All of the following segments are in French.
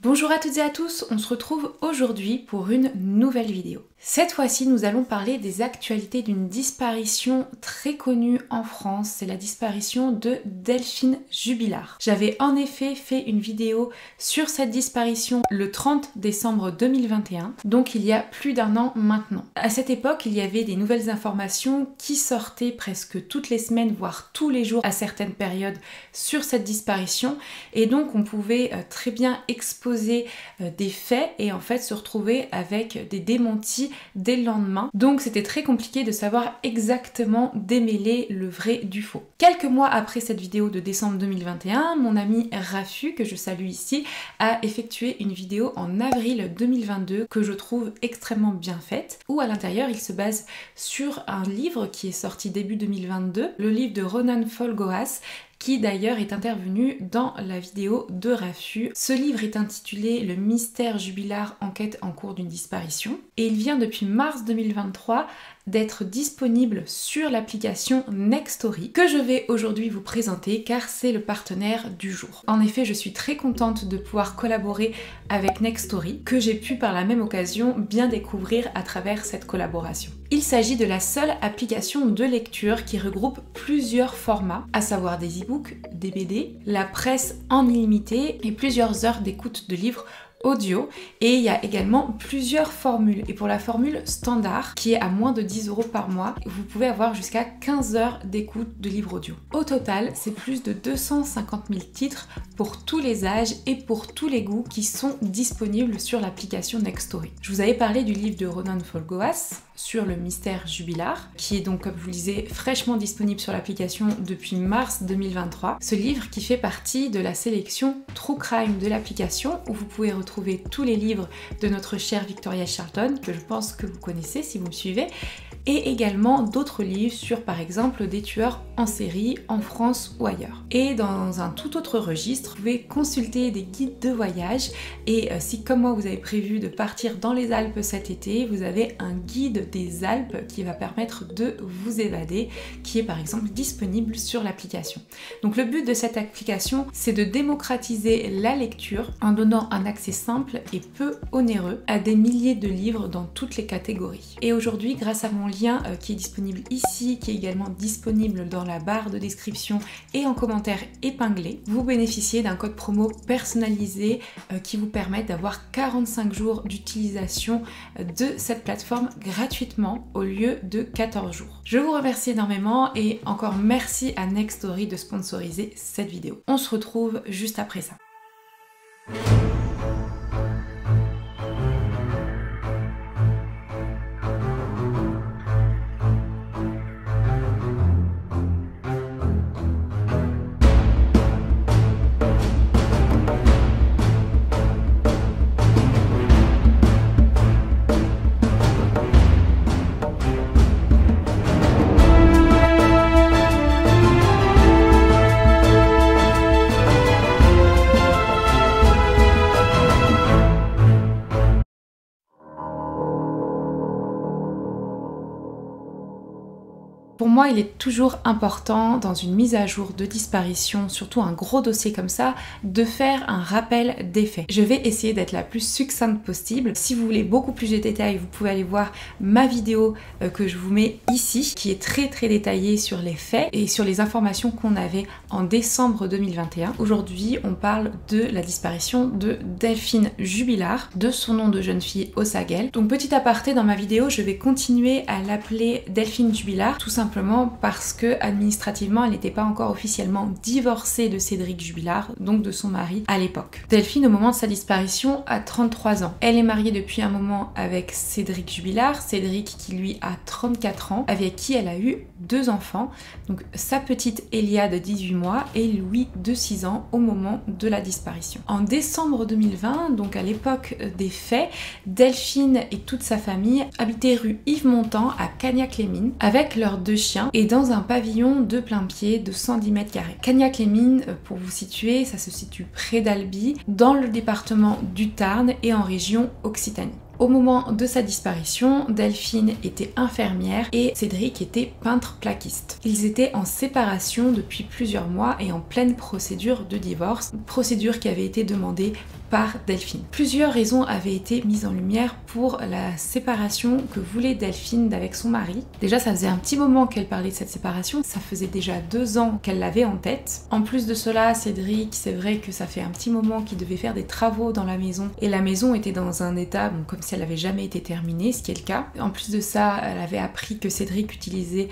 Bonjour à toutes et à tous, on se retrouve aujourd'hui pour une nouvelle vidéo. Cette fois-ci, nous allons parler des actualités d'une disparition très connue en France, c'est la disparition de Delphine Jubilard. J'avais en effet fait une vidéo sur cette disparition le 30 décembre 2021, donc il y a plus d'un an maintenant. À cette époque, il y avait des nouvelles informations qui sortaient presque toutes les semaines, voire tous les jours à certaines périodes sur cette disparition, et donc on pouvait très bien exposer des faits et en fait se retrouver avec des démentis dès le lendemain. Donc c'était très compliqué de savoir exactement démêler le vrai du faux. Quelques mois après cette vidéo de décembre 2021, mon ami Rafu, que je salue ici, a effectué une vidéo en avril 2022 que je trouve extrêmement bien faite, où à l'intérieur il se base sur un livre qui est sorti début 2022, le livre de Ronan Folgoas, qui d'ailleurs est intervenu dans la vidéo de Rafu. Ce livre est intitulé Le mystère Jubilard, enquête en cours d'une disparition, et il vient depuis mars 2023 d'être disponible sur l'application Nextory, que je vais aujourd'hui vous présenter car c'est le partenaire du jour. En effet, je suis très contente de pouvoir collaborer avec Nextory, que j'ai pu par la même occasion bien découvrir à travers cette collaboration. Il s'agit de la seule application de lecture qui regroupe plusieurs formats, à savoir des e-books, des BD, la presse en illimité et plusieurs heures d'écoute de livres audio, et il y a également plusieurs formules. Et pour la formule standard, qui est à moins de 10 € par mois, vous pouvez avoir jusqu'à 15 heures d'écoute de livres audio. Au total, c'est plus de 250 000 titres pour tous les âges et pour tous les goûts qui sont disponibles sur l'application Nextory. Je vous avais parlé du livre de Ronan Folgoas sur le mystère Jubilard, qui est donc, comme je vous le disais, fraîchement disponible sur l'application depuis mars 2023. Ce livre qui fait partie de la sélection True Crime de l'application, où vous pouvez retrouver tous les livres de notre chère Victoria Charlton, que je pense que vous connaissez si vous me suivez, et également d'autres livres sur par exemple des tueurs en série en France ou ailleurs. Et dans un tout autre registre, vous pouvez consulter des guides de voyage, et si comme moi vous avez prévu de partir dans les Alpes cet été, vous avez un guide des Alpes qui va permettre de vous évader, qui est par exemple disponible sur l'application. Donc le but de cette application, c'est de démocratiser la lecture en donnant un accès simple et peu onéreux à des milliers de livres dans toutes les catégories. Et aujourd'hui, grâce à mon lien qui est disponible ici, qui est également disponible dans la barre de description et en commentaire épinglé, vous bénéficiez d'un code promo personnalisé qui vous permet d'avoir 45 jours d'utilisation de cette plateforme gratuitement au lieu de 14 jours. Je vous remercie énormément et encore merci à Nextory de sponsoriser cette vidéo. On se retrouve juste après ça. Pour moi, il est toujours important dans une mise à jour de disparition, surtout un gros dossier comme ça, de faire un rappel des faits. Je vais essayer d'être la plus succincte possible. Si vous voulez beaucoup plus de détails, vous pouvez aller voir ma vidéo que je vous mets ici, qui est très détaillée sur les faits et sur les informations qu'on avait en décembre 2021. Aujourd'hui, on parle de la disparition de Delphine Jubilard, de son nom de jeune fille Osagel. Donc petit aparté, dans ma vidéo, je vais continuer à l'appeler Delphine Jubilard, tout simplement parce que administrativement elle n'était pas encore officiellement divorcée de Cédric Jubilard, donc de son mari à l'époque. Delphine, au moment de sa disparition, a 33 ans. Elle est mariée depuis un moment avec Cédric Jubilard, Cédric qui lui a 34 ans, avec qui elle a eu 2 enfants, donc sa petite Elia de 18 mois et Louis de 6 ans au moment de la disparition. En décembre 2020, donc à l'époque des faits, Delphine et toute sa famille habitaient rue Yves Montand à Cagnac-les-Mines avec leurs 2 chiens et dans un pavillon de plein pied de 110 mètres carrés. Cagnac-les-Mines, pour vous situer, ça se situe près d'Albi, dans le département du Tarn et en région Occitanie. Au moment de sa disparition, Delphine était infirmière et Cédric était peintre plaquiste. Ils étaient en séparation depuis plusieurs mois et en pleine procédure de divorce, procédure qui avait été demandée par Delphine. Plusieurs raisons avaient été mises en lumière pour la séparation que voulait Delphine avec son mari. Déjà, ça faisait un petit moment qu'elle parlait de cette séparation, ça faisait déjà 2 ans qu'elle l'avait en tête. En plus de cela, Cédric, c'est vrai que ça fait un petit moment qu'il devait faire des travaux dans la maison et la maison était dans un état comme si elle n'avait jamais été terminée, ce qui est le cas. En plus de ça, elle avait appris que Cédric utilisait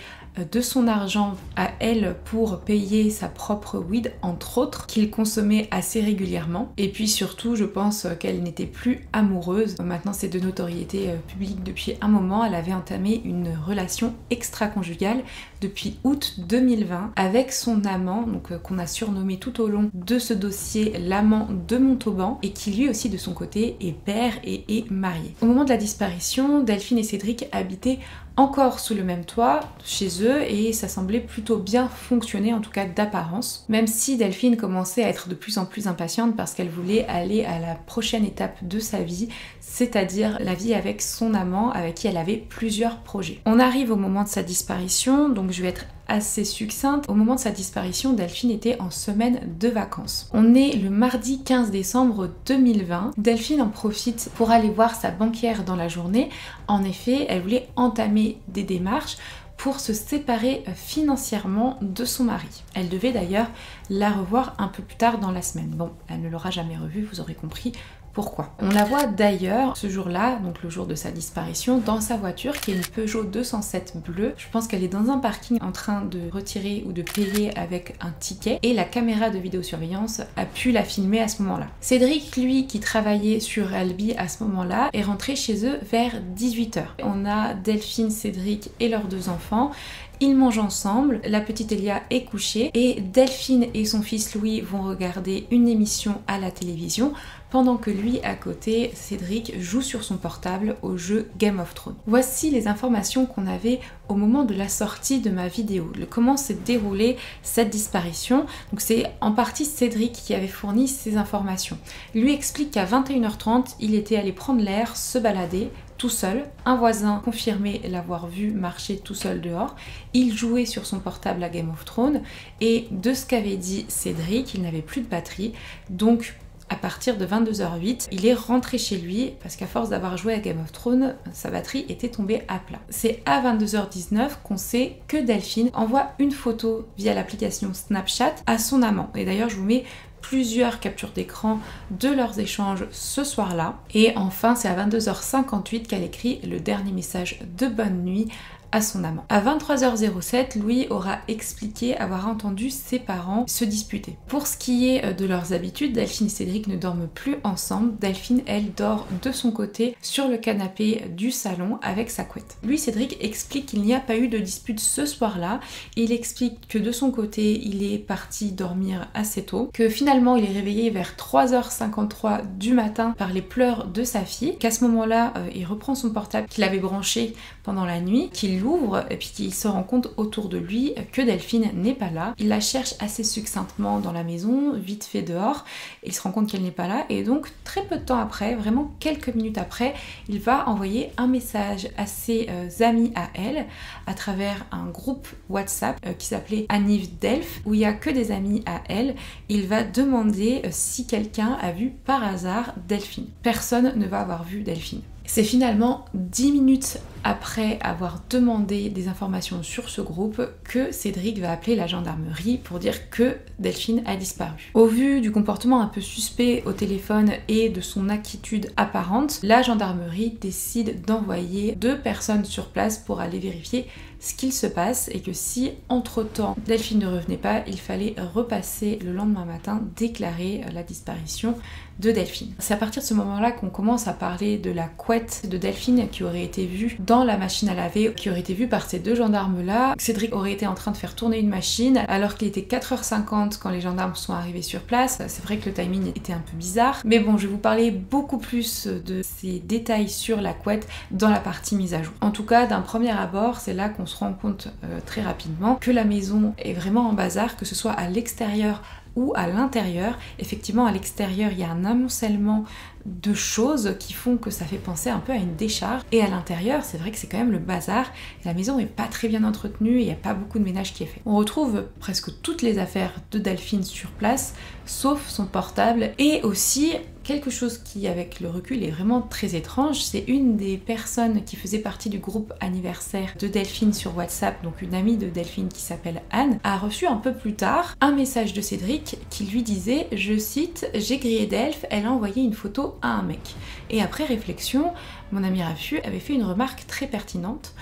de son argent à elle pour payer sa propre weed, entre autres, qu'il consommait assez régulièrement. Et puis surtout, je pense qu'elle n'était plus amoureuse. Maintenant, c'est de notoriété publique depuis un moment. Elle avait entamé une relation extra-conjugale depuis août 2020 avec son amant, donc qu'on a surnommé tout au long de ce dossier l'amant de Montauban, et qui lui aussi de son côté est père et est marié. Au moment de la disparition, Delphine et Cédric habitaient encore sous le même toit chez eux et ça semblait plutôt bien fonctionner, en tout cas d'apparence, même si Delphine commençait à être de plus en plus impatiente parce qu'elle voulait aller à la prochaine étape de sa vie, c'est-à-dire la vie avec son amant avec qui elle avait plusieurs projets. On arrive au moment de sa disparition, donc je vais être assez succincte. Au moment de sa disparition, Delphine était en semaine de vacances. On est le mardi 15 décembre 2020. Delphine en profite pour aller voir sa banquière dans la journée. En effet, elle voulait entamer des démarches pour se séparer financièrement de son mari. Elle devait d'ailleurs la revoir un peu plus tard dans la semaine. Bon, elle ne l'aura jamais revue, vous aurez compris pourquoi. On la voit d'ailleurs ce jour-là, donc le jour de sa disparition, dans sa voiture qui est une Peugeot 207 bleue. Je pense qu'elle est dans un parking en train de retirer ou de payer avec un ticket et la caméra de vidéosurveillance a pu la filmer à ce moment-là. Cédric, lui, qui travaillait sur Albi à ce moment-là, est rentré chez eux vers 18h. On a Delphine, Cédric et leurs 2 enfants. Ils mangent ensemble, la petite Elia est couchée et Delphine et son fils Louis vont regarder une émission à la télévision pendant que lui, à côté, Cédric, joue sur son portable au jeu Game of Thrones. Voici les informations qu'on avait au moment de la sortie de ma vidéo. Comment s'est déroulée cette disparition. Donc c'est en partie Cédric qui avait fourni ces informations. Il lui explique qu'à 21h30, il était allé prendre l'air, se balader, tout seul. Un voisin confirmait l'avoir vu marcher tout seul dehors. Il jouait sur son portable à Game of Thrones et de ce qu'avait dit Cédric, il n'avait plus de batterie. Donc à partir de 22h08, il est rentré chez lui parce qu'à force d'avoir joué à Game of Thrones, sa batterie était tombée à plat. C'est à 22h19 qu'on sait que Delphine envoie une photo via l'application Snapchat à son amant. Et d'ailleurs, je vous mets plusieurs captures d'écran de leurs échanges ce soir-là. Et enfin, c'est à 22h58 qu'elle écrit le dernier message de bonne nuit à son amant. À 23h07, Louis aura expliqué avoir entendu ses parents se disputer. Pour ce qui est de leurs habitudes, Delphine et Cédric ne dorment plus ensemble. Delphine, elle, dort de son côté sur le canapé du salon avec sa couette. Lui, Cédric, explique qu'il n'y a pas eu de dispute ce soir-là. Il explique que de son côté, il est parti dormir assez tôt, que finalement, il est réveillé vers 3h53 du matin par les pleurs de sa fille, qu'à ce moment-là, il reprend son portable qu'il avait branché pendant la nuit, qu'il l'ouvre et puis qu'il se rend compte autour de lui que Delphine n'est pas là. Il la cherche assez succinctement dans la maison, vite fait dehors, et il se rend compte qu'elle n'est pas là et donc très peu de temps après, vraiment quelques minutes après, il va envoyer un message à ses amis à elle à travers un groupe WhatsApp qui s'appelait Anniv Delph où il n'y a que des amis à elle. Il va demander si quelqu'un a vu par hasard Delphine. Personne ne va avoir vu Delphine. C'est finalement 10 minutes après avoir demandé des informations sur ce groupe que Cédric va appeler la gendarmerie pour dire que Delphine a disparu. Au vu du comportement un peu suspect au téléphone et de son inquiétude apparente, la gendarmerie décide d'envoyer 2 personnes sur place pour aller vérifier ce qu'il se passe et que si entre-temps Delphine ne revenait pas, il fallait repasser le lendemain matin déclarer la disparition de Delphine. C'est à partir de ce moment-là qu'on commence à parler de la couette de Delphine qui aurait été vue dans la machine à laver, qui aurait été vue par ces 2 gendarmes-là. Cédric aurait été en train de faire tourner une machine alors qu'il était 4h50 quand les gendarmes sont arrivés sur place. C'est vrai que le timing était un peu bizarre, mais bon, je vais vous parler beaucoup plus de ces détails sur la couette dans la partie mise à jour. En tout cas, d'un premier abord, c'est là qu'on se rend compte très rapidement que la maison est vraiment en bazar, que ce soit à l'extérieur ou à l'intérieur. Effectivement, à l'extérieur, il y a un amoncellement de choses qui font que ça fait penser un peu à une décharge. Et à l'intérieur, c'est vrai que c'est quand même le bazar. La maison est pas très bien entretenue et il n'y a pas beaucoup de ménage qui est fait. On retrouve presque toutes les affaires de Delphine sur place, sauf son portable et aussi quelque chose qui, avec le recul, est vraiment très étrange. C'est une des personnes qui faisait partie du groupe anniversaire de Delphine sur WhatsApp, donc une amie de Delphine qui s'appelle Anne, a reçu un peu plus tard un message de Cédric qui lui disait, je cite, j'ai grillé Delph, elle a envoyé une photo à un mec. Et après réflexion, mon ami Rafu avait fait une remarque très pertinente.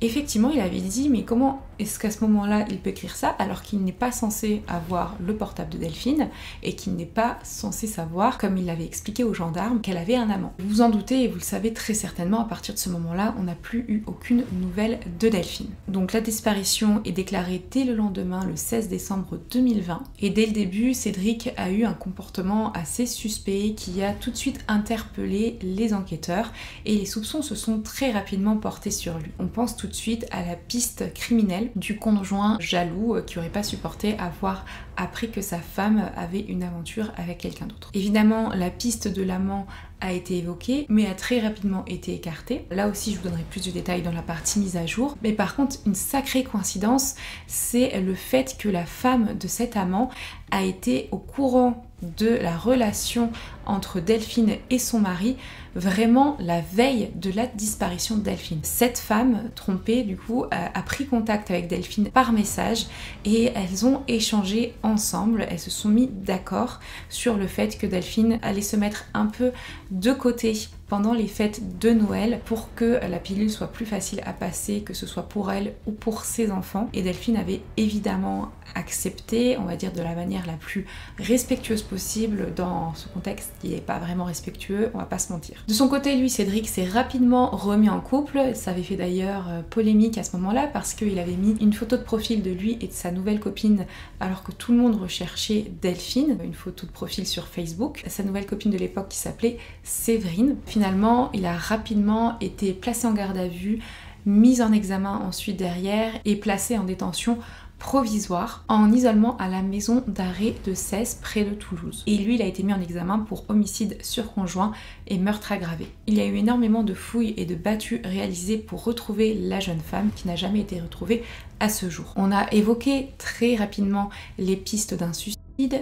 Effectivement, il avait dit, mais comment est-ce qu'à ce moment-là, il peut écrire ça alors qu'il n'est pas censé avoir le portable de Delphine et qu'il n'est pas censé savoir, comme il l'avait expliqué aux gendarmes, qu'elle avait un amant. Vous vous en doutez et vous le savez très certainement, à partir de ce moment-là, on n'a plus eu aucune nouvelle de Delphine. Donc la disparition est déclarée dès le lendemain, le 16 décembre 2020. Et dès le début, Cédric a eu un comportement assez suspect qui a tout de suite interpellé les enquêteurs et les soupçons se sont très rapidement portés sur lui. On pense tout de suite à la piste criminelle du conjoint jaloux qui aurait pas supporté avoir appris que sa femme avait une aventure avec quelqu'un d'autre. Évidemment, la piste de l'amant a été évoquée, mais a très rapidement été écartée. Là aussi, je vous donnerai plus de détails dans la partie mise à jour. Mais par contre, une sacrée coïncidence, c'est le fait que la femme de cet amant a été au courant de la relation entre Delphine et son mari vraiment la veille de la disparition de Delphine. Cette femme trompée du coup a pris contact avec Delphine par message et elles ont échangé ensemble, elles se sont mis d'accord sur le fait que Delphine allait se mettre un peu de côté pendant les fêtes de Noël pour que la pilule soit plus facile à passer, que ce soit pour elle ou pour ses enfants. Et Delphine avait évidemment accepté, on va dire de la manière la plus respectueuse possible dans ce contexte qui n'est pas vraiment respectueux, on va pas se mentir. De son côté, lui, Cédric s'est rapidement remis en couple, ça avait fait d'ailleurs polémique à ce moment-là parce qu'il avait mis une photo de profil de lui et de sa nouvelle copine alors que tout le monde recherchait Delphine, une photo de profil sur Facebook, sa nouvelle copine de l'époque qui s'appelait Séverine. Finalement, il a rapidement été placé en garde à vue, mis en examen ensuite derrière et placé en détention provisoire en isolement à la maison d'arrêt de Cesse près de Toulouse. Et lui, il a été mis en examen pour homicide sur conjoint et meurtre aggravé. Il y a eu énormément de fouilles et de battues réalisées pour retrouver la jeune femme qui n'a jamais été retrouvée à ce jour. On a évoqué très rapidement les pistes d'un suicide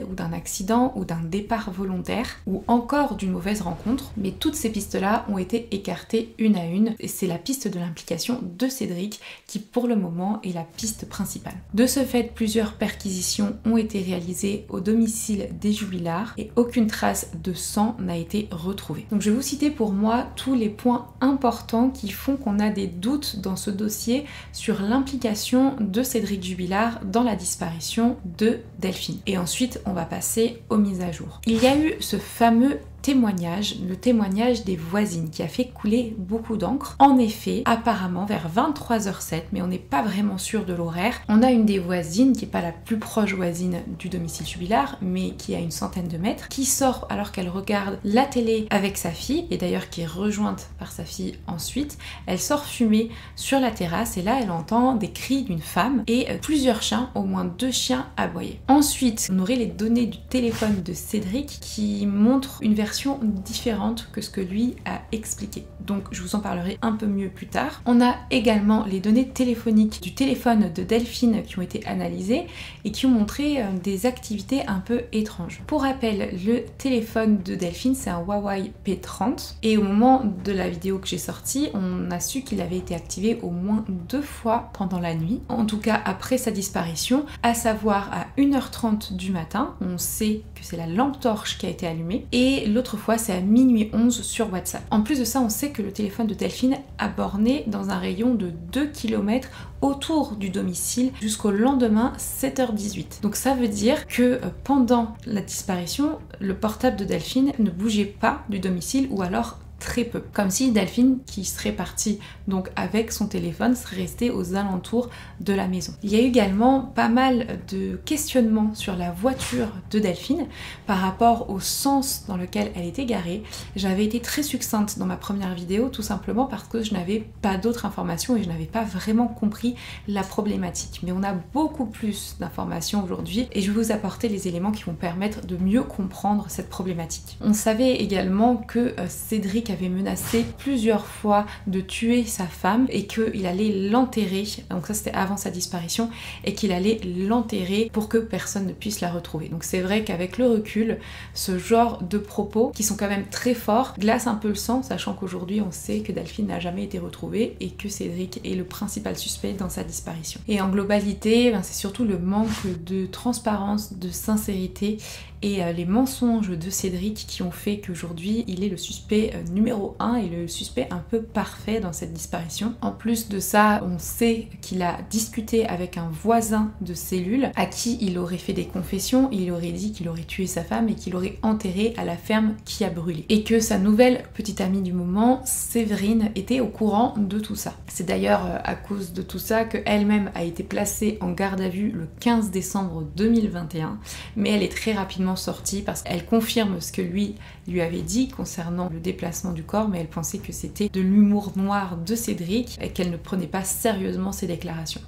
ou d'un accident ou d'un départ volontaire ou encore d'une mauvaise rencontre, mais toutes ces pistes-là ont été écartées une à une et c'est la piste de l'implication de Cédric qui pour le moment est la piste principale. De ce fait, plusieurs perquisitions ont été réalisées au domicile des Jubillards et aucune trace de sang n'a été retrouvée. Donc je vais vous citer pour moi tous les points importants qui font qu'on a des doutes dans ce dossier sur l'implication de Cédric Jubillard dans la disparition de Delphine. Et ensuite, on va passer aux mises à jour. Il y a eu ce fameux témoignage, le témoignage des voisines qui a fait couler beaucoup d'encre. En effet, apparemment vers 23h07, mais on n'est pas vraiment sûr de l'horaire, on a une des voisines qui n'est pas la plus proche voisine du domicile Jubillard, mais qui a une centaine de mètres, qui sort alors qu'elle regarde la télé avec sa fille, et d'ailleurs qui est rejointe par sa fille ensuite. Elle sort fumer sur la terrasse et là elle entend des cris d'une femme et plusieurs chiens, au moins 2 chiens aboyaient. Ensuite, on aurait les données du téléphone de Cédric qui montrent une version différente que ce que lui a expliqué. Donc je vous en parlerai un peu mieux plus tard. On a également les données téléphoniques du téléphone de Delphine qui ont été analysées et qui ont montré des activités un peu étranges. Pour rappel, le téléphone de Delphine c'est un Huawei P30 et au moment de la vidéo que j'ai sortie, on a su qu'il avait été activé au moins 2 fois pendant la nuit, en tout cas après sa disparition, à savoir à 1h30 du matin, on sait que c'est la lampe torche qui a été allumée, et l'autre fois c'est à minuit 11 sur WhatsApp. En plus de ça, on sait que le téléphone de Delphine a borné dans un rayon de 2 km autour du domicile jusqu'au lendemain 7h18. Donc ça veut dire que pendant la disparition, le portable de Delphine ne bougeait pas du domicile ou alors très peu. Comme si Delphine, qui serait partie donc avec son téléphone, serait restée aux alentours de la maison. Il y a eu également pas mal de questionnements sur la voiture de Delphine par rapport au sens dans lequel elle était garée. J'avais été très succincte dans ma première vidéo tout simplement parce que je n'avais pas d'autres informations et je n'avais pas vraiment compris la problématique. Mais on a beaucoup plus d'informations aujourd'hui et je vais vous apporter les éléments qui vont permettre de mieux comprendre cette problématique. On savait également que Cédric avait menacé plusieurs fois de tuer sa femme et qu'il allait l'enterrer, donc ça c'était avant sa disparition, et qu'il allait l'enterrer pour que personne ne puisse la retrouver. Donc c'est vrai qu'avec le recul, ce genre de propos, qui sont quand même très forts, glacent un peu le sang, sachant qu'aujourd'hui on sait que Delphine n'a jamais été retrouvée et que Cédric est le principal suspect dans sa disparition. Et en globalité, c'est surtout le manque de transparence, de sincérité et les mensonges de Cédric qui ont fait qu'aujourd'hui il est le suspect numéro 1 et le suspect un peu parfait dans cette disparition. En plus de ça, on sait qu'il a discuté avec un voisin de cellule à qui il aurait fait des confessions, il aurait dit qu'il aurait tué sa femme et qu'il l'aurait enterrée à la ferme qui a brûlé. Et que sa nouvelle petite amie du moment, Séverine, était au courant de tout ça. C'est d'ailleurs à cause de tout ça qu'elle-même a été placée en garde à vue le 15 décembre 2021, mais elle est très rapidement sortie parce qu'elle confirme ce que lui avait dit concernant le déplacement du corps, mais elle pensait que c'était de l'humour noir de Cédric et qu'elle ne prenait pas sérieusement ses déclarations.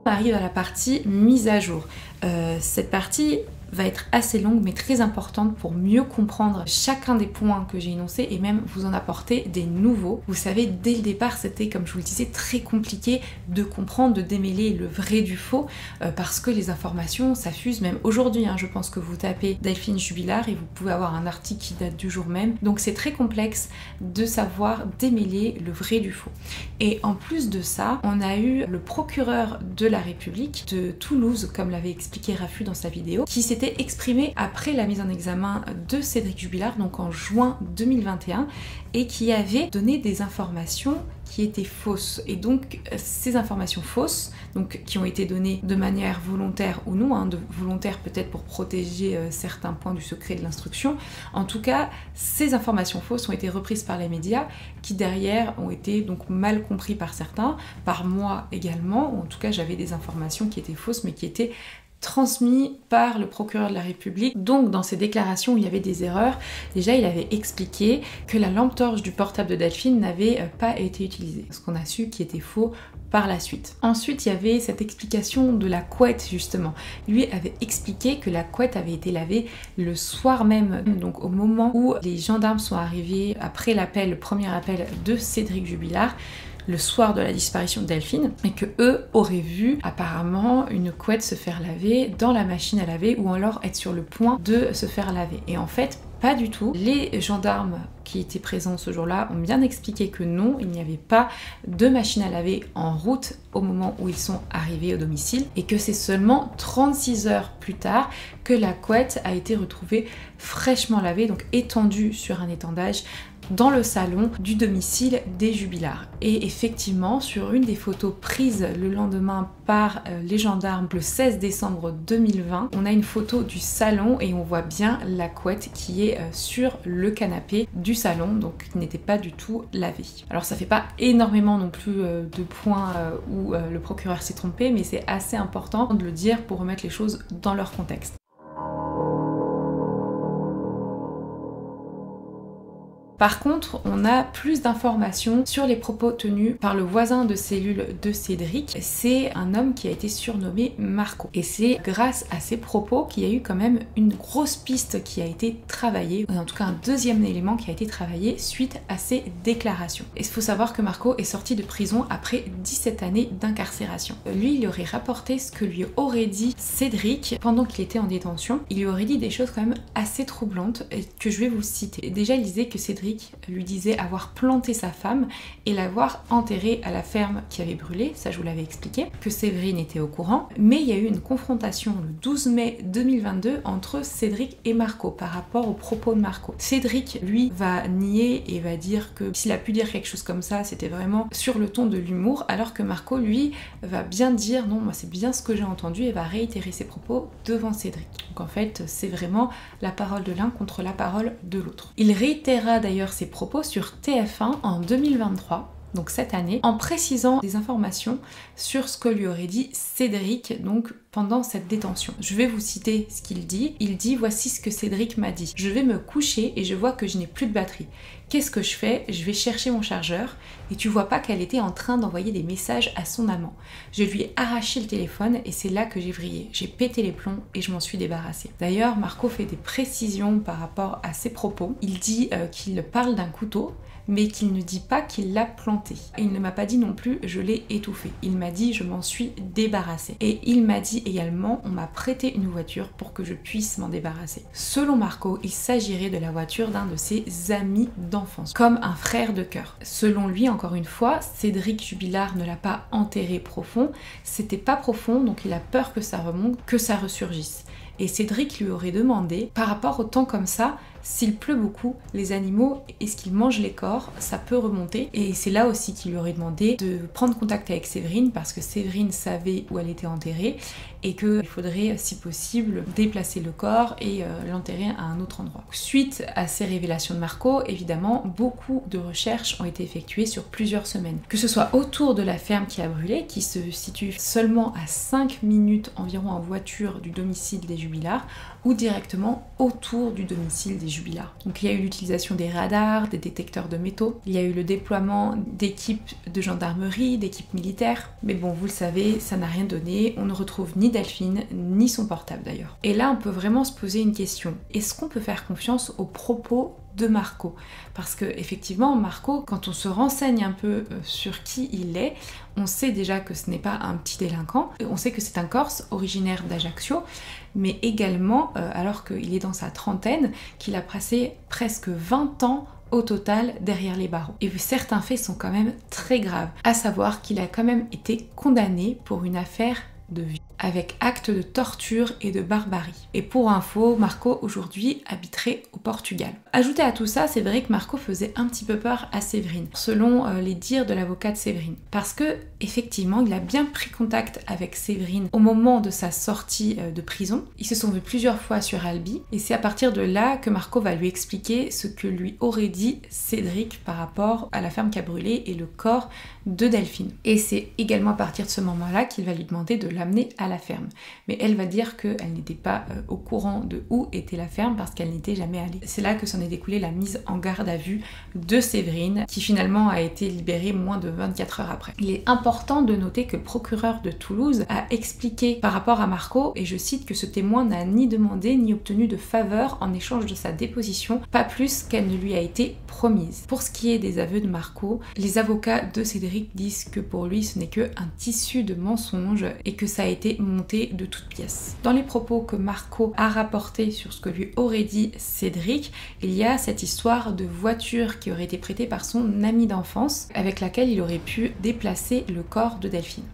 On arrive à la partie mise à jour. Cette partie va être assez longue mais très importante pour mieux comprendre chacun des points que j'ai énoncés et même vous en apporter des nouveaux. Vous savez, dès le départ c'était, comme je vous le disais, très compliqué de comprendre, de démêler le vrai du faux parce que les informations s'affusent même aujourd'hui. Je pense que vous tapez Delphine Jubilard et vous pouvez avoir un article qui date du jour même. Donc c'est très complexe de savoir démêler le vrai du faux. Et en plus de ça, on a eu le procureur de la République de Toulouse, comme l'avait expliqué Rafu dans sa vidéo, qui s'était exprimé après la mise en examen de Cédric Jubilard, donc en juin 2021, et qui avait donné des informations qui étaient fausses. Et donc ces informations fausses, donc qui ont été données de manière volontaire ou non, volontaire peut-être pour protéger certains points du secret de l'instruction, en tout cas ces informations fausses ont été reprises par les médias qui derrière ont été donc mal compris par certains, par moi également, en tout cas j'avais des informations qui étaient fausses mais qui étaient transmis par le procureur de la République. Donc dans ses déclarations où il y avait des erreurs, déjà il avait expliqué que la lampe torche du portable de Delphine n'avait pas été utilisée, ce qu'on a su qui était faux par la suite. Ensuite il y avait cette explication de la couette justement. Lui avait expliqué que la couette avait été lavée le soir même, donc au moment où les gendarmes sont arrivés après l'appel, le premier appel de Cédric Jubilard, le soir de la disparition de Delphine, et que eux auraient vu apparemment une couette se faire laver dans la machine à laver ou alors être sur le point de se faire laver. Et en fait, pas du tout. Les gendarmes qui étaient présents ce jour-là ont bien expliqué que non, il n'y avait pas de machine à laver en route au moment où ils sont arrivés au domicile et que c'est seulement 36 heures plus tard que la couette a été retrouvée fraîchement lavée, donc étendue sur un étendage dans le salon du domicile des Jubilard. Et effectivement, sur une des photos prises le lendemain par les gendarmes le 16 décembre 2020, on a une photo du salon et on voit bien la couette qui est sur le canapé du salon, donc qui n'était pas du tout lavée. Alors ça fait pas énormément non plus de points où le procureur s'est trompé, mais c'est assez important de le dire pour remettre les choses dans leur contexte. Par contre, on a plus d'informations sur les propos tenus par le voisin de cellule de Cédric. C'est un homme qui a été surnommé Marco. Et c'est grâce à ces propos qu'il y a eu quand même une grosse piste qui a été travaillée, ou en tout cas un deuxième élément qui a été travaillé suite à ces déclarations. Et il faut savoir que Marco est sorti de prison après 17 années d'incarcération. Lui, il aurait rapporté ce que lui aurait dit Cédric pendant qu'il était en détention. Il lui aurait dit des choses quand même assez troublantes que je vais vous citer. Déjà, il disait que Cédric lui disait avoir planté sa femme et l'avoir enterrée à la ferme qui avait brûlé, ça je vous l'avais expliqué, que Séverine était au courant, mais il y a eu une confrontation le 12 mai 2022 entre Cédric et Marco par rapport aux propos de Marco. Cédric, lui, va nier et va dire que s'il a pu dire quelque chose comme ça, c'était vraiment sur le ton de l'humour, alors que Marco, lui, va bien dire non, moi c'est bien ce que j'ai entendu et va réitérer ses propos devant Cédric. Donc en fait, c'est vraiment la parole de l'un contre la parole de l'autre. Il réitérera d'ailleurs ses propos sur TF1 en 2023 donc cette année, en précisant des informations sur ce que lui aurait dit Cédric donc pendant cette détention. Je vais vous citer ce qu'il dit. Il dit: voici ce que Cédric m'a dit. Je vais me coucher et je vois que je n'ai plus de batterie. Qu'est-ce que je fais? Je vais chercher mon chargeur et tu vois pas qu'elle était en train d'envoyer des messages à son amant. Je lui ai arraché le téléphone et c'est là que j'ai vrillé. J'ai pété les plombs et je m'en suis débarrassée. D'ailleurs, Marco fait des précisions par rapport à ses propos. Il dit qu'il parle d'un couteau, mais qu'il ne dit pas qu'il l'a planté. Il ne m'a pas dit non plus je l'ai étouffé. Il m'a dit je m'en suis débarrassée. Et il m'a dit également on m'a prêté une voiture pour que je puisse m'en débarrasser. Selon Marco, il s'agirait de la voiture d'un de ses amis d'enfance, comme un frère de cœur. Selon lui, encore une fois, Cédric Jubilard ne l'a pas enterré profond. C'était pas profond, donc il a peur que ça remonte, que ça ressurgisse. Et Cédric lui aurait demandé, par rapport au temps comme ça, s'il pleut beaucoup, les animaux, est-ce qu'ils mangent les corps? Ça peut remonter. Et c'est là aussi qu'il lui aurait demandé de prendre contact avec Séverine parce que Séverine savait où elle était enterrée et qu'il faudrait, si possible, déplacer le corps et l'enterrer à un autre endroit. Suite à ces révélations de Marco, évidemment, beaucoup de recherches ont été effectuées sur plusieurs semaines. Que ce soit autour de la ferme qui a brûlé, qui se situe seulement à 5 minutes environ en voiture du domicile des Jubilard, ou directement autour du domicile des Jubilard. Donc il y a eu l'utilisation des radars, des détecteurs de métaux, il y a eu le déploiement d'équipes de gendarmerie, d'équipes militaires, mais bon, vous le savez, ça n'a rien donné, on ne retrouve ni Delphine, ni son portable d'ailleurs. Et là, on peut vraiment se poser une question. Est-ce qu'on peut faire confiance aux propos de Marco? Parce que effectivement, Marco, quand on se renseigne un peu sur qui il est, on sait déjà que ce n'est pas un petit délinquant, on sait que c'est un Corse originaire d'Ajaccio, mais également, alors qu'il est dans sa trentaine, qu'il a passé presque 20 ans au total derrière les barreaux. Et certains faits sont quand même très graves, à savoir qu'il a quand même été condamné pour une affaire de viol, avec actes de torture et de barbarie. Et pour info, Marco aujourd'hui habiterait au Portugal. Ajouté à tout ça, c'est vrai que Marco faisait un petit peu peur à Séverine, selon les dires de l'avocat de Séverine. Parce que, effectivement, il a bien pris contact avec Séverine au moment de sa sortie de prison. Ils se sont vus plusieurs fois sur Albi, et c'est à partir de là que Marco va lui expliquer ce que lui aurait dit Cédric par rapport à la ferme qui a brûlé et le corps de Delphine. Et c'est également à partir de ce moment-là qu'il va lui demander de l'amener à la ferme. Mais elle va dire qu'elle n'était pas au courant de où était la ferme parce qu'elle n'était jamais allée. C'est là que s'en est découlée la mise en garde à vue de Séverine, qui finalement a été libérée moins de 24 heures après. Il est important de noter que le procureur de Toulouse a expliqué par rapport à Marco, et je cite, que ce témoin n'a ni demandé ni obtenu de faveur en échange de sa déposition, pas plus qu'elle ne lui a été promise. Pour ce qui est des aveux de Marco, les avocats de Cédric disent que pour lui ce n'est qu'un tissu de mensonges et que ça a été monté de toutes pièces. Dans les propos que Marco a rapportés sur ce que lui aurait dit Cédric, il y a cette histoire de voiture qui aurait été prêtée par son ami d'enfance, avec laquelle il aurait pu déplacer le corps de Delphine.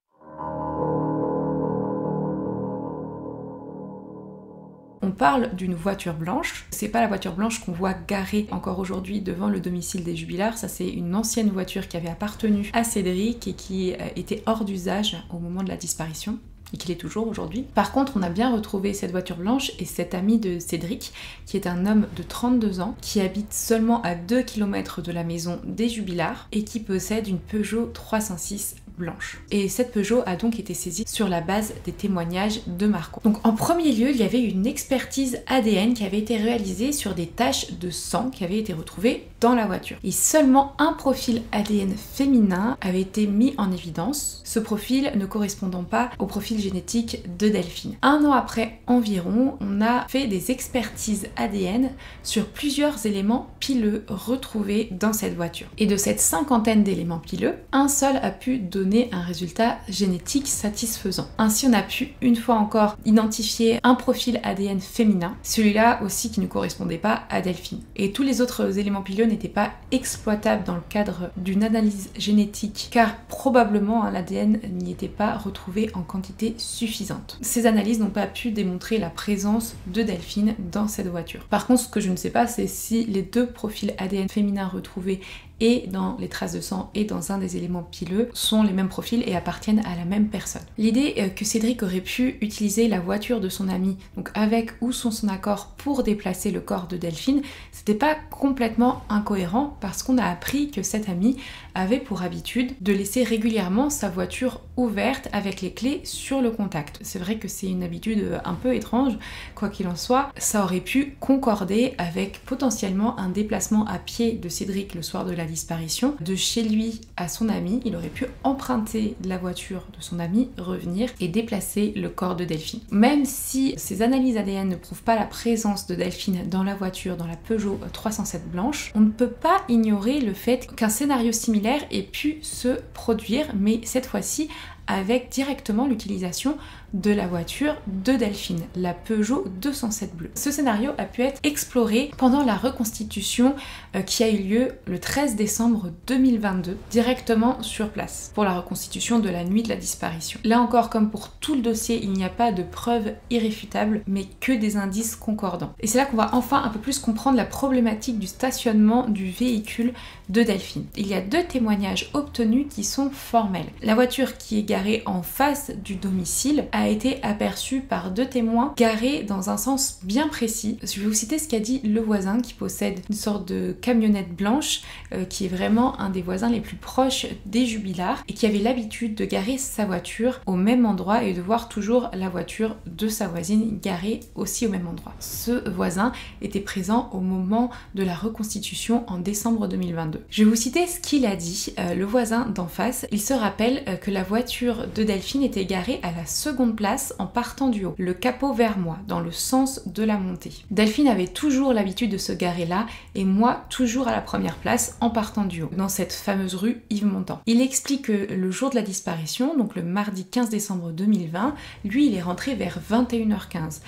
On parle d'une voiture blanche. C'est pas la voiture blanche qu'on voit garée encore aujourd'hui devant le domicile des Jubilard. Ça, c'est une ancienne voiture qui avait appartenu à Cédric et qui était hors d'usage au moment de la disparition, et qu'il est toujours aujourd'hui. Par contre, on a bien retrouvé cette voiture blanche et cet ami de Cédric, qui est un homme de 32 ans, qui habite seulement à 2 km de la maison des Jubilard et qui possède une Peugeot 306 blanche. Et cette Peugeot a donc été saisie sur la base des témoignages de Marco. Donc en premier lieu, il y avait une expertise ADN qui avait été réalisée sur des taches de sang qui avaient été retrouvées dans la voiture. Et seulement un profil ADN féminin avait été mis en évidence, ce profil ne correspondant pas au profil génétique de Delphine. Un an après environ, on a fait des expertises ADN sur plusieurs éléments pileux retrouvés dans cette voiture. Et de cette cinquantaine d'éléments pileux, un seul a pu donner un résultat génétique satisfaisant. Ainsi, on a pu une fois encore identifier un profil ADN féminin, celui-là aussi qui ne correspondait pas à Delphine. Et tous les autres éléments pileux n'étaient pas exploitables dans le cadre d'une analyse génétique, car probablement l'ADN n'y était pas retrouvé en quantité suffisante. Ces analyses n'ont pas pu démontrer la présence de Delphine dans cette voiture. Par contre, ce que je ne sais pas, c'est si les deux profils ADN féminins retrouvés et dans les traces de sang et dans un des éléments pileux sont les mêmes profils et appartiennent à la même personne. L'idée que Cédric aurait pu utiliser la voiture de son ami, donc avec ou sans son accord, pour déplacer le corps de Delphine, c'était pas complètement incohérent parce qu'on a appris que cet ami avait pour habitude de laisser régulièrement sa voiture ouverte avec les clés sur le contact. C'est vrai que c'est une habitude un peu étrange, quoi qu'il en soit, ça aurait pu concorder avec potentiellement un déplacement à pied de Cédric le soir de la disparition, de chez lui à son ami. Il aurait pu emprunter la voiture de son ami, revenir et déplacer le corps de Delphine. Même si ces analyses ADN ne prouvent pas la présence de Delphine dans la voiture, dans la Peugeot 307 blanche, on ne peut pas ignorer le fait qu'un scénario similaire ait pu se produire, mais cette fois-ci avec directement l'utilisation de la voiture de Delphine, la Peugeot 207 bleue. Ce scénario a pu être exploré pendant la reconstitution qui a eu lieu le 13 décembre 2022, directement sur place, pour la reconstitution de la nuit de la disparition. Là encore, comme pour tout le dossier, il n'y a pas de preuves irréfutables, mais que des indices concordants. Et c'est là qu'on va enfin un peu plus comprendre la problématique du stationnement du véhicule de Delphine. Il y a 2 témoignages obtenus qui sont formels. La voiture qui est garée en face du domicile a été aperçue par 2 témoins garés dans un sens bien précis. Je vais vous citer ce qu'a dit le voisin qui possède une sorte de camionnette blanche qui est vraiment un des voisins les plus proches des Jubillards et qui avait l'habitude de garer sa voiture au même endroit et de voir toujours la voiture de sa voisine garée aussi au même endroit. Ce voisin était présent au moment de la reconstitution en décembre 2022. Je vais vous citer ce qu'il a dit, le voisin d'en face. Il se rappelle que la voiture de Delphine était garée à la seconde place en partant du haut, le capot vers moi, dans le sens de la montée. Delphine avait toujours l'habitude de se garer là et moi toujours à la première place en partant du haut, dans cette fameuse rue Yves Montand. Il explique que le jour de la disparition, donc le mardi 15 décembre 2020, lui il est rentré vers 21h15.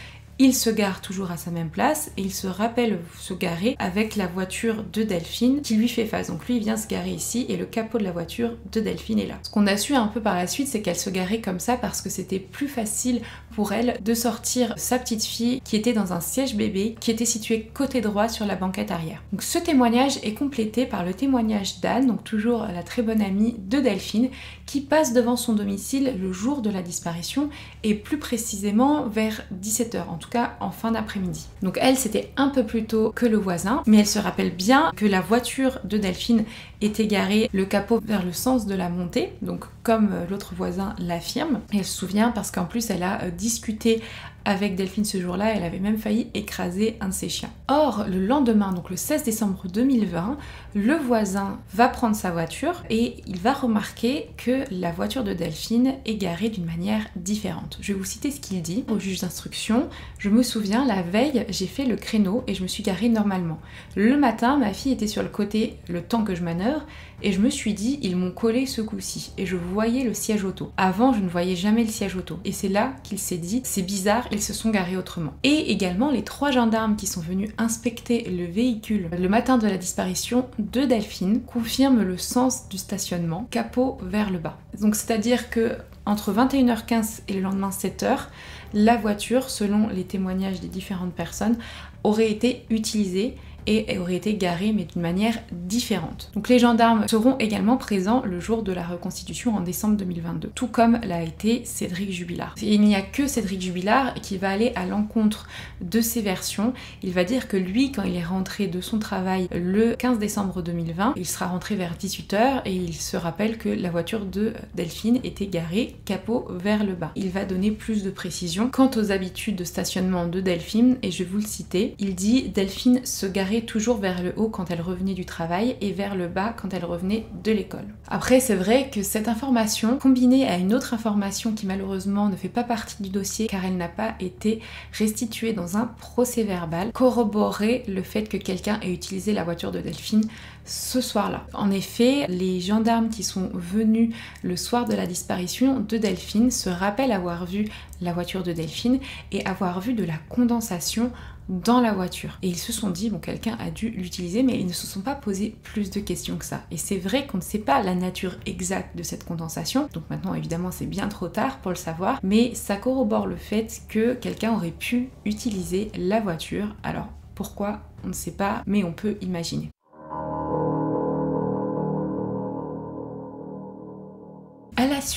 Il se gare toujours à sa même place et il se rappelle se garer avec la voiture de Delphine qui lui fait face. Donc lui il vient se garer ici et le capot de la voiture de Delphine est là. Ce qu'on a su un peu par la suite, c'est qu'elle se garait comme ça parce que c'était plus facile pour elle de sortir sa petite fille qui était dans un siège bébé qui était situé côté droit sur la banquette arrière. Donc ce témoignage est complété par le témoignage d'Anne, donc toujours la très bonne amie de Delphine, qui passe devant son domicile le jour de la disparition et plus précisément vers 17h, en tout cas en fin d'après-midi. Donc elle, c'était un peu plus tôt que le voisin, mais elle se rappelle bien que la voiture de Delphine était garée le capot vers le sens de la montée, donc comme l'autre voisin l'affirme. Et elle se souvient parce qu'en plus elle a discuté avec Delphine ce jour-là, elle avait même failli écraser un de ses chiens. Or, le lendemain, donc le 16 décembre 2020, le voisin va prendre sa voiture et il va remarquer que la voiture de Delphine est garée d'une manière différente. Je vais vous citer ce qu'il dit au juge d'instruction. Je me souviens, la veille, j'ai fait le créneau et je me suis garée normalement. Le matin, ma fille était sur le côté le temps que je manœuvre et je me suis dit, ils m'ont collé ce coup-ci et je voyais le siège auto. Avant, je ne voyais jamais le siège auto. Et c'est là qu'il s'est dit, c'est bizarre, ils se sont garés autrement. Et également, les 3 gendarmes qui sont venus inspecter le véhicule le matin de la disparition de Delphine confirment le sens du stationnement, capot vers le bas. Donc c'est-à-dire que entre 21h15 et le lendemain 7h, la voiture, selon les témoignages des différentes personnes, aurait été utilisée et aurait été garée mais d'une manière différente. Donc les gendarmes seront également présents le jour de la reconstitution en décembre 2022, tout comme l'a été Cédric Jubilard. Et il n'y a que Cédric Jubilard qui va aller à l'encontre de ces versions. Il va dire que lui, quand il est rentré de son travail le 15 décembre 2020, il sera rentré vers 18h et il se rappelle que la voiture de Delphine était garée capot vers le bas. Il va donner plus de précisions quant aux habitudes de stationnement de Delphine et je vais vous le citer. Il dit « Delphine se garait toujours vers le haut quand elle revenait du travail et vers le bas quand elle revenait de l'école. » Après, c'est vrai que cette information, combinée à une autre information qui malheureusement ne fait pas partie du dossier car elle n'a pas été restituée dans un procès verbal, corroborait le fait que quelqu'un ait utilisé la voiture de Delphine ce soir-là. En effet, les gendarmes qui sont venus le soir de la disparition de Delphine se rappellent avoir vu la voiture de Delphine et avoir vu de la condensation dans la voiture. Et ils se sont dit, bon, quelqu'un a dû l'utiliser, mais ils ne se sont pas posé plus de questions que ça. Et c'est vrai qu'on ne sait pas la nature exacte de cette condensation, donc maintenant évidemment c'est bien trop tard pour le savoir, mais ça corrobore le fait que quelqu'un aurait pu utiliser la voiture. Alors pourquoi? On ne sait pas, mais on peut imaginer.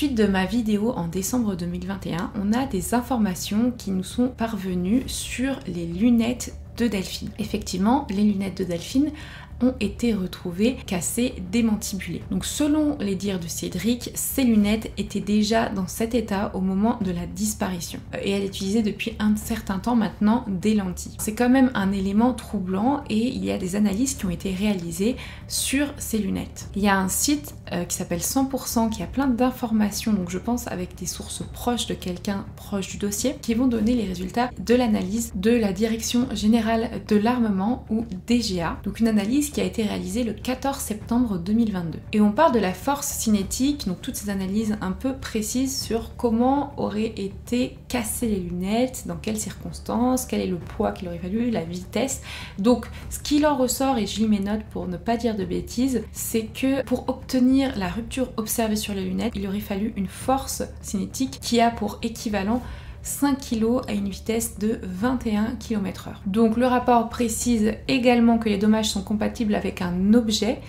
suite de ma vidéo en décembre 2021, on a des informations qui nous sont parvenues sur les lunettes de Delphine. Effectivement, les lunettes de Delphine ont été retrouvées cassées, démantibulées. Donc selon les dires de Cédric, ces lunettes étaient déjà dans cet état au moment de la disparition. Et elle utilisait depuis un certain temps maintenant des lentilles. C'est quand même un élément troublant et il y a des analyses qui ont été réalisées sur ces lunettes. Il y a un site qui s'appelle 100% qui a plein d'informations, donc je pense avec des sources proches de quelqu'un proche du dossier, qui vont donner les résultats de l'analyse de la Direction Générale de l'Armement ou DGA. Donc une analyse qui a été réalisée le 14 septembre 2022. Et on parle de la force cinétique, donc toutes ces analyses un peu précises sur comment auraient été cassées les lunettes, dans quelles circonstances, quel est le poids qu'il aurait fallu, la vitesse. Donc ce qu'il en ressort, et je lis mes notes pour ne pas dire de bêtises, c'est que pour obtenir la rupture observée sur les lunettes, il aurait fallu une force cinétique qui a pour équivalent 5 kg à une vitesse de 21 km/h. Donc le rapport précise également que les dommages sont compatibles avec un objet,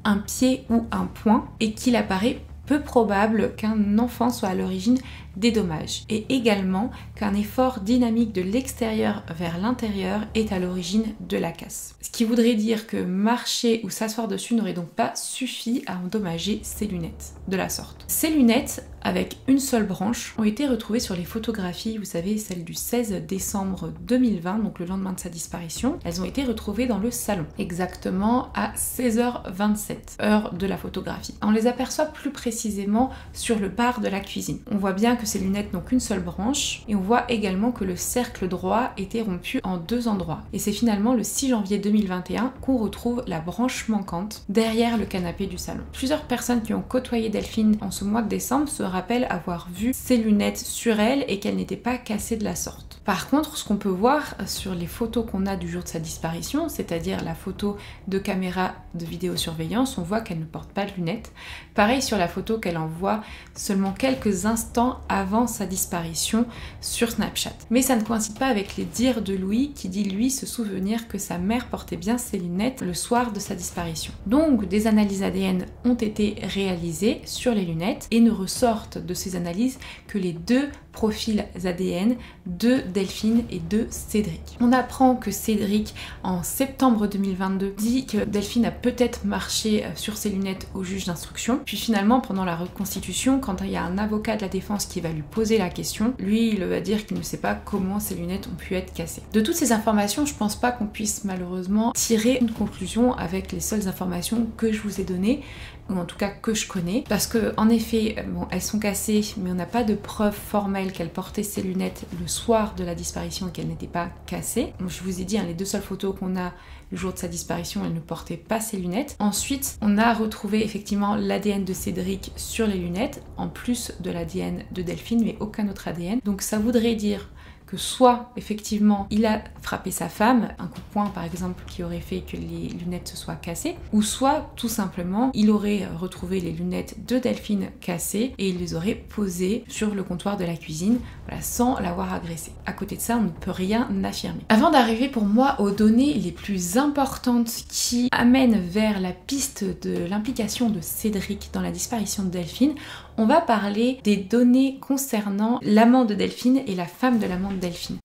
un pied ou un poing, et qu'il apparaît peu probable qu'un enfant soit à l'origine des dommages, et également qu'un effort dynamique de l'extérieur vers l'intérieur est à l'origine de la casse. Ce qui voudrait dire que marcher ou s'asseoir dessus n'aurait donc pas suffi à endommager ces lunettes de la sorte. Ces lunettes, avec une seule branche, ont été retrouvées sur les photographies, vous savez, celle du 16 décembre 2020, donc le lendemain de sa disparition. Elles ont été retrouvées dans le salon, exactement à 16h27, heure de la photographie. On les aperçoit plus précisément sur le bar de la cuisine. On voit bien que ces lunettes n'ont qu'une seule branche, et on voit également que le cercle droit était rompu en deux endroits. Et c'est finalement le 6 janvier 2021 qu'on retrouve la branche manquante derrière le canapé du salon. Plusieurs personnes qui ont côtoyé Delphine en ce mois de décembre se rappellent avoir vu ces lunettes sur elle et qu'elles n'étaient pas cassées de la sorte. Par contre, ce qu'on peut voir sur les photos qu'on a du jour de sa disparition, c'est-à-dire la photo de caméra de vidéosurveillance, on voit qu'elle ne porte pas de lunettes. Pareil sur la photo qu'elle envoie seulement quelques instants avant sa disparition sur Snapchat. Mais ça ne coïncide pas avec les dires de Louis qui dit lui se souvenir que sa mère portait bien ses lunettes le soir de sa disparition. Donc des analyses ADN ont été réalisées sur les lunettes et ne ressortent de ces analyses que les deux profils ADN de Delphine et de Cédric. On apprend que Cédric, en septembre 2022, dit que Delphine a peut-être marché sur ses lunettes au juge d'instruction. Puis finalement, pendant la reconstitution, quand il y a un avocat de la défense qui va lui poser la question, lui, il va dire qu'il ne sait pas comment ces lunettes ont pu être cassées. De toutes ces informations, je pense pas qu'on puisse malheureusement tirer une conclusion avec les seules informations que je vous ai données, ou en tout cas que je connais, parce que en effet, bon, elles sont cassées, mais on n'a pas de preuve formelle qu'elle portait ses lunettes le soir de la disparition et qu'elles n'étaient pas cassées. Donc, je vous ai dit, hein, les deux seules photos qu'on a le jour de sa disparition, elle ne portait pas ses lunettes. Ensuite, on a retrouvé effectivement l'ADN de Cédric sur les lunettes, en plus de l'ADN de Delphine, mais aucun autre ADN. Donc ça voudrait dire que soit effectivement il a frappé sa femme, un coup de poing par exemple qui aurait fait que les lunettes se soient cassées, ou soit tout simplement il aurait retrouvé les lunettes de Delphine cassées et il les aurait posées sur le comptoir de la cuisine, voilà, sans l'avoir agressée. À côté de ça, on ne peut rien affirmer. Avant d'arriver pour moi aux données les plus importantes qui amènent vers la piste de l'implication de Cédric dans la disparition de Delphine, on va parler des données concernant l'amant de Delphine et la femme de l'amant de Delphine.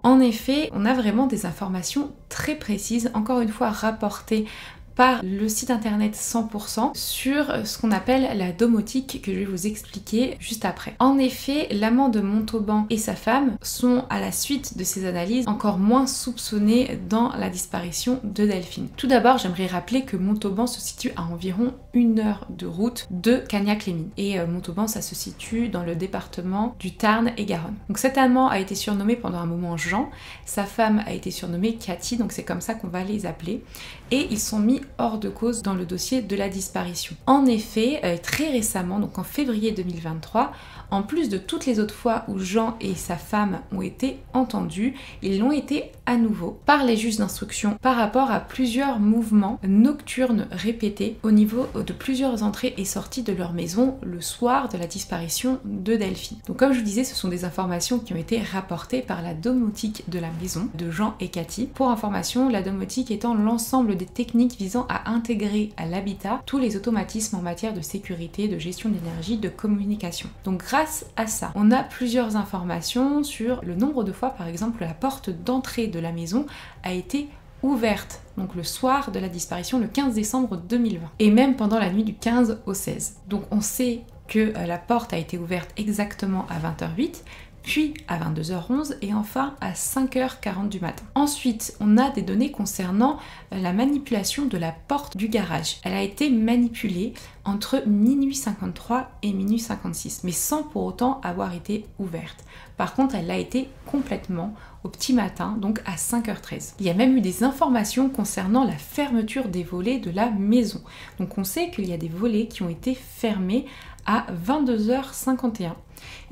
En effet, on a vraiment des informations très précises, encore une fois rapportées par le site internet 100% sur ce qu'on appelle la domotique que je vais vous expliquer juste après. En effet, l'amant de Montauban et sa femme sont à la suite de ces analyses encore moins soupçonnés dans la disparition de Delphine. Tout d'abord, j'aimerais rappeler que Montauban se situe à environ 1 heure de route de Cagnac-les-Mines et Montauban ça se situe dans le département du Tarn et Garonne. Donc cet amant a été surnommé pendant un moment Jean, sa femme a été surnommée Cathy, donc c'est comme ça qu'on va les appeler, et ils sont mis hors de cause dans le dossier de la disparition. En effet, très récemment, donc en février 2023, en plus de toutes les autres fois où Jean et sa femme ont été entendus, ils l'ont été à nouveau par les juges d'instruction par rapport à plusieurs mouvements nocturnes répétés au niveau de plusieurs entrées et sorties de leur maison le soir de la disparition de Delphine. Donc comme je vous disais, ce sont des informations qui ont été rapportées par la domotique de la maison de Jean et Cathy. Pour information, la domotique étant l'ensemble des techniques visant visant à intégrer à l'habitat tous les automatismes en matière de sécurité, de gestion d'énergie, de communication. Donc grâce à ça, on a plusieurs informations sur le nombre de fois, par exemple, la porte d'entrée de la maison a été ouverte, donc le soir de la disparition, le 15 décembre 2020, et même pendant la nuit du 15 au 16. Donc on sait que la porte a été ouverte exactement à 20h08, puis à 22h11 et enfin à 5h40 du matin. Ensuite, on a des données concernant la manipulation de la porte du garage. Elle a été manipulée entre minuit 53 et minuit 56, mais sans pour autant avoir été ouverte. Par contre, elle a été complètement au petit matin, donc à 5h13. Il y a même eu des informations concernant la fermeture des volets de la maison. Donc on sait qu'il y a des volets qui ont été fermés à 22h51.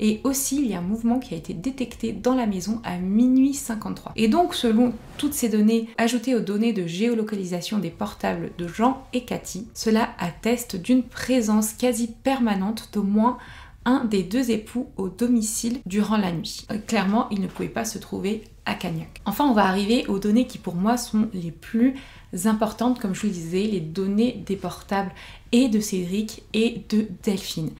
Et aussi, il y a un mouvement qui a été détecté dans la maison à minuit 53. Et donc, selon toutes ces données, ajoutées aux données de géolocalisation des portables de Jean et Cathy, cela atteste d'une présence quasi permanente d'au moins un des deux époux au domicile durant la nuit. Clairement, ils ne pouvaient pas se trouver à Cagnac. Enfin, on va arriver aux données qui pour moi sont les plus importantes, comme je vous le disais, les données des portables et de Cédric et de Delphine.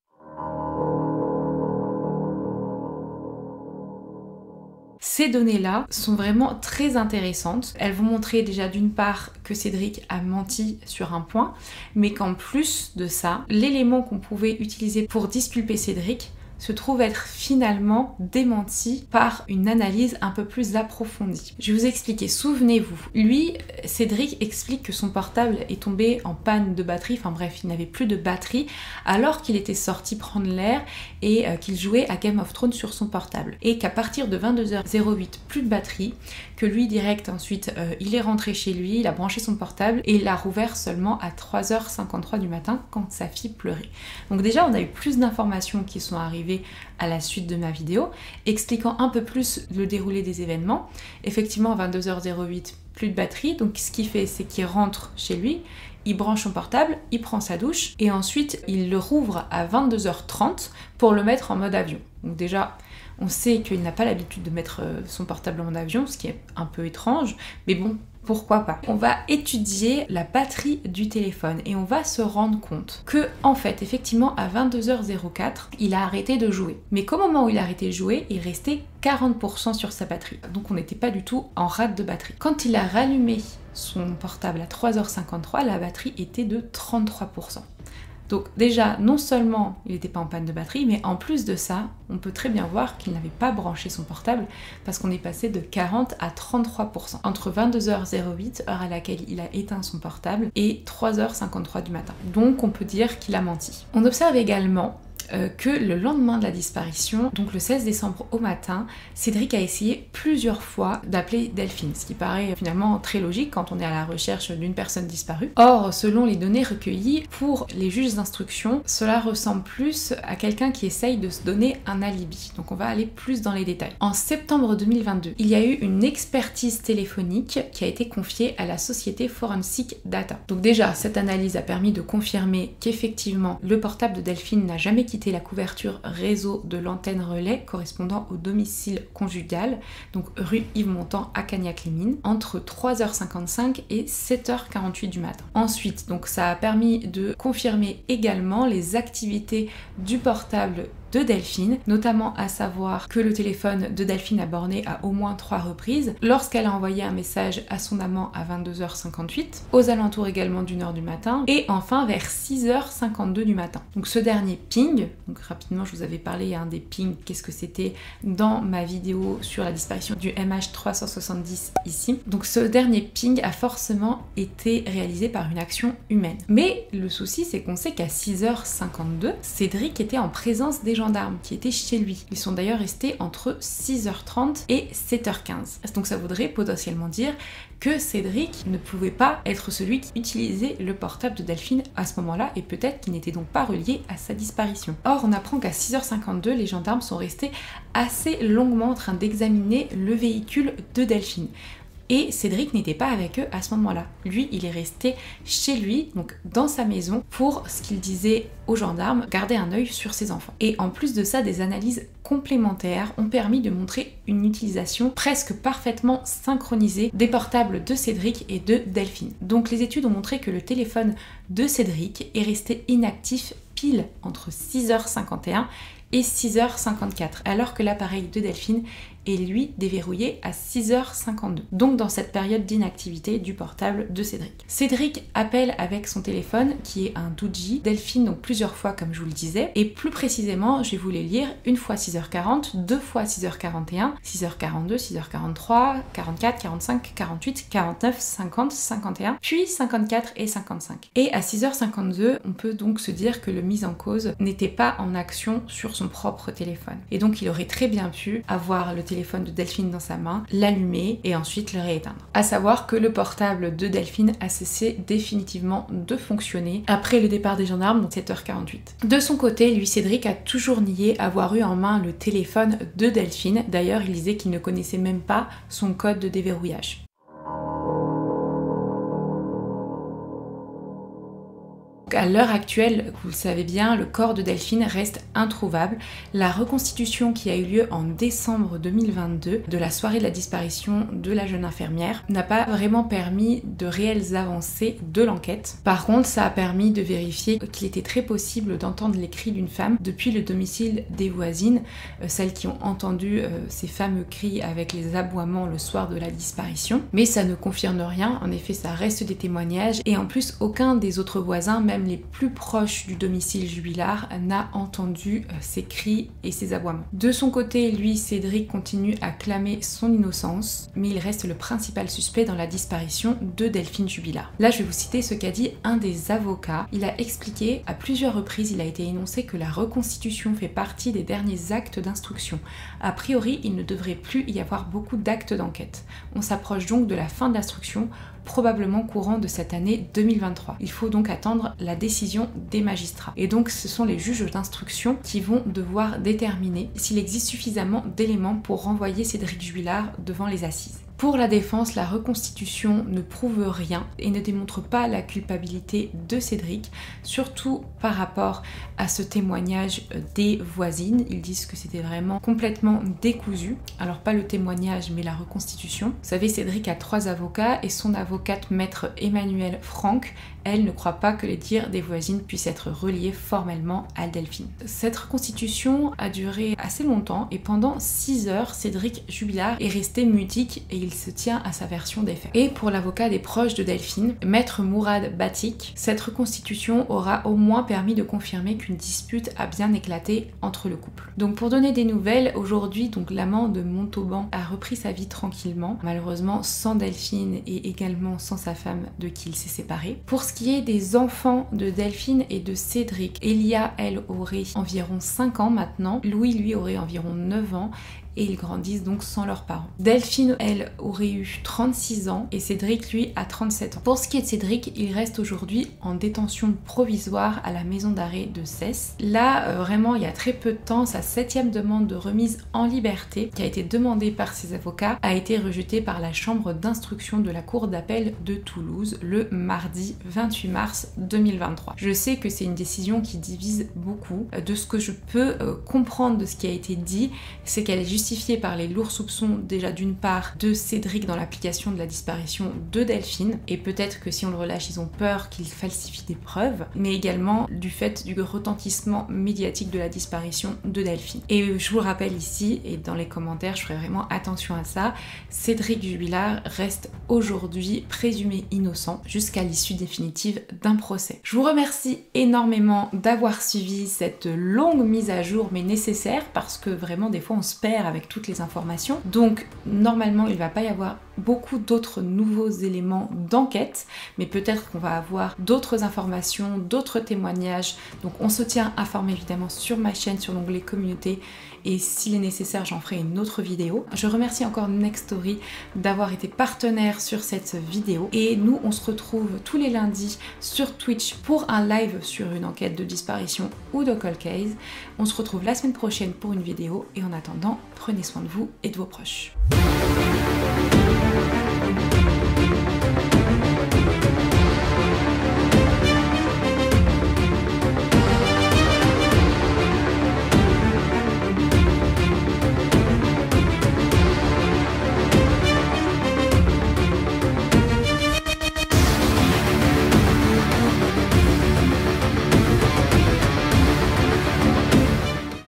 Ces données-là sont vraiment très intéressantes. Elles vont montrer déjà d'une part que Cédric a menti sur un point, mais qu'en plus de ça, l'élément qu'on pouvait utiliser pour disculper Cédric se trouve être finalement démenti par une analyse un peu plus approfondie. Je vais vous expliquer, souvenez-vous, lui, Cédric explique que son portable est tombé en panne de batterie, enfin bref, il n'avait plus de batterie, alors qu'il était sorti prendre l'air et qu'il jouait à Game of Thrones sur son portable. Et qu'à partir de 22h08, plus de batterie, que lui direct ensuite, il est rentré chez lui, il a branché son portable et il l'a rouvert seulement à 3h53 du matin quand sa fille pleurait. Donc déjà, on a eu plus d'informations qui sont arrivées à la suite de ma vidéo, expliquant un peu plus le déroulé des événements. Effectivement, à 22h08, plus de batterie, donc ce qu'il fait, c'est qu'il rentre chez lui, il branche son portable, il prend sa douche, et ensuite il le rouvre à 22h30 pour le mettre en mode avion. Donc déjà, on sait qu'il n'a pas l'habitude de mettre son portable en mode avion, ce qui est un peu étrange, mais bon, pourquoi pas. On va étudier la batterie du téléphone et on va se rendre compte que, en fait, effectivement, à 22h04, il a arrêté de jouer. Mais qu'au moment où il a arrêté de jouer, il restait 40% sur sa batterie. Donc on n'était pas du tout en rate de batterie. Quand il a rallumé son portable à 3h53, la batterie était de 33%. Donc déjà, non seulement il n'était pas en panne de batterie, mais en plus de ça, on peut très bien voir qu'il n'avait pas branché son portable parce qu'on est passé de 40 à 33%. Entre 22h08, heure à laquelle il a éteint son portable, et 3h53 du matin. Donc on peut dire qu'il a menti. On observe également que le lendemain de la disparition, donc le 16 décembre au matin, Cédric a essayé plusieurs fois d'appeler Delphine, ce qui paraît finalement très logique quand on est à la recherche d'une personne disparue. Or, selon les données recueillies, pour les juges d'instruction, cela ressemble plus à quelqu'un qui essaye de se donner un alibi. Donc on va aller plus dans les détails. En septembre 2022, il y a eu une expertise téléphonique qui a été confiée à la société Forensic Data. Donc déjà, cette analyse a permis de confirmer qu'effectivement, le portable de Delphine n'a jamais quitté la couverture réseau de l'antenne relais correspondant au domicile conjugal, donc rue Yves Montand à Cagnac-les-Mines, entre 3h55 et 7h48 du matin. Ensuite, donc ça a permis de confirmer également les activités du portable de Delphine, notamment à savoir que le téléphone de Delphine a borné à au moins 3 reprises, lorsqu'elle a envoyé un message à son amant à 22h58, aux alentours également d'1h du matin, et enfin vers 6h52 du matin. Donc ce dernier ping, donc rapidement je vous avais parlé des pings, qu'est-ce que c'était dans ma vidéo sur la disparition du MH370 ici. Donc ce dernier ping a forcément été réalisé par une action humaine. Mais le souci c'est qu'on sait qu'à 6h52, Cédric était en présence des gendarmes qui étaient chez lui. Ils sont d'ailleurs restés entre 6h30 et 7h15. Donc ça voudrait potentiellement dire que Cédric ne pouvait pas être celui qui utilisait le portable de Delphine à ce moment-là et peut-être qu'il n'était donc pas relié à sa disparition. Or, on apprend qu'à 6h52, les gendarmes sont restés assez longuement en train d'examiner le véhicule de Delphine. et Cédric n'était pas avec eux à ce moment-là. Lui, il est resté chez lui, donc dans sa maison, pour ce qu'il disait aux gendarmes, garder un œil sur ses enfants. Et en plus de ça, des analyses complémentaires ont permis de montrer une utilisation presque parfaitement synchronisée des portables de Cédric et de Delphine. Donc les études ont montré que le téléphone de Cédric est resté inactif pile entre 6h51 et 6h54, alors que l'appareil de Delphine est lui déverrouillé à 6h52. Donc dans cette période d'inactivité du portable de Cédric. Cédric appelle avec son téléphone qui est un Doogee, Delphine donc plusieurs fois comme je vous le disais, et plus précisément je vais vous les lire, une fois 6h40, deux fois 6h41, 6h42, 6h43, 44, 45, 48, 49, 50, 51, puis 54 et 55. Et à 6h52, on peut donc se dire que le mis en cause n'était pas en action sur son propre téléphone. Et donc il aurait très bien pu avoir le téléphone de Delphine dans sa main, l'allumer et ensuite le rééteindre. À savoir que le portable de Delphine a cessé définitivement de fonctionner après le départ des gendarmes, donc 7h48. De son côté, lui, Cédric a toujours nié avoir eu en main le téléphone de Delphine. D'ailleurs, il disait qu'il ne connaissait même pas son code de déverrouillage. À l'heure actuelle, vous le savez bien, le corps de Delphine reste introuvable. La reconstitution qui a eu lieu en décembre 2022 de la soirée de la disparition de la jeune infirmière n'a pas vraiment permis de réelles avancées de l'enquête. Par contre, ça a permis de vérifier qu'il était très possible d'entendre les cris d'une femme depuis le domicile des voisines, celles qui ont entendu ces fameux cris avec les aboiements le soir de la disparition. Mais ça ne confirme rien, en effet ça reste des témoignages et en plus aucun des autres voisins, même les plus proches du domicile Jubilard, n'a entendu ces cris et ces aboiements. De son côté, lui, Cédric continue à clamer son innocence, mais il reste le principal suspect dans la disparition de Delphine Jubilard. Là, je vais vous citer ce qu'a dit un des avocats. Il a expliqué à plusieurs reprises, il a été énoncé que la reconstitution fait partie des derniers actes d'instruction. A priori, il ne devrait plus y avoir beaucoup d'actes d'enquête. On s'approche donc de la fin de l'instruction, probablement courant de cette année 2023. Il faut donc attendre la décision des magistrats. Et donc ce sont les juges d'instruction qui vont devoir déterminer s'il existe suffisamment d'éléments pour renvoyer Cédric Jubilard devant les assises. Pour la défense, la reconstitution ne prouve rien et ne démontre pas la culpabilité de Cédric, surtout par rapport à ce témoignage des voisines. Ils disent que c'était vraiment complètement décousu. Alors pas le témoignage, mais la reconstitution. Vous savez, Cédric a 3 avocats et son avocate maître Emmanuelle Franck, elle ne croit pas que les dires des voisines puissent être reliés formellement à Delphine. Cette reconstitution a duré assez longtemps et pendant 6 heures, Cédric Jubilard est resté mutique et il se tient à sa version des faits. Et pour l'avocat des proches de Delphine, maître Mourad Batik, cette reconstitution aura au moins permis de confirmer qu'une dispute a bien éclaté entre le couple. Donc pour donner des nouvelles, aujourd'hui donc l'amant de Montauban a repris sa vie tranquillement, malheureusement sans Delphine et également sans sa femme de qui il s'est séparé. Pour ce qui est des enfants de Delphine et de Cédric, Elia, elle, aurait environ 5 ans maintenant, Louis, lui, aurait environ 9 ans, et ils grandissent donc sans leurs parents. Delphine, elle, aurait eu 36 ans et Cédric, lui, a 37 ans. Pour ce qui est de Cédric, il reste aujourd'hui en détention provisoire à la maison d'arrêt de Cesse. Là, vraiment, il y a très peu de temps, sa 7e demande de remise en liberté, qui a été demandée par ses avocats, a été rejetée par la chambre d'instruction de la cour d'appel de Toulouse le mardi 28 mars 2023. Je sais que c'est une décision qui divise beaucoup. De ce que je peux comprendre de ce qui a été dit, c'est qu'elle est justifiée par les lourds soupçons déjà d'une part de Cédric dans l'application de la disparition de Delphine, et peut-être que si on le relâche ils ont peur qu'il falsifie des preuves, mais également du fait du retentissement médiatique de la disparition de Delphine. Et je vous le rappelle ici et dans les commentaires, je ferai vraiment attention à ça, Cédric Jubilard reste aujourd'hui présumé innocent jusqu'à l'issue définitive d'un procès. Je vous remercie énormément d'avoir suivi cette longue mise à jour, mais nécessaire parce que vraiment des fois on se perd avec toutes les informations. Donc normalement il va pas y avoir beaucoup d'autres nouveaux éléments d'enquête, mais peut-être qu'on va avoir d'autres informations, d'autres témoignages. Donc on se tient informé évidemment sur ma chaîne, sur l'onglet communauté, et s'il est nécessaire j'en ferai une autre vidéo. Je remercie encore Nextory d'avoir été partenaire sur cette vidéo, et nous on se retrouve tous les lundis sur Twitch pour un live sur une enquête de disparition ou de cold case. On se retrouve la semaine prochaine pour une vidéo, et en attendant, prenez soin de vous et de vos proches.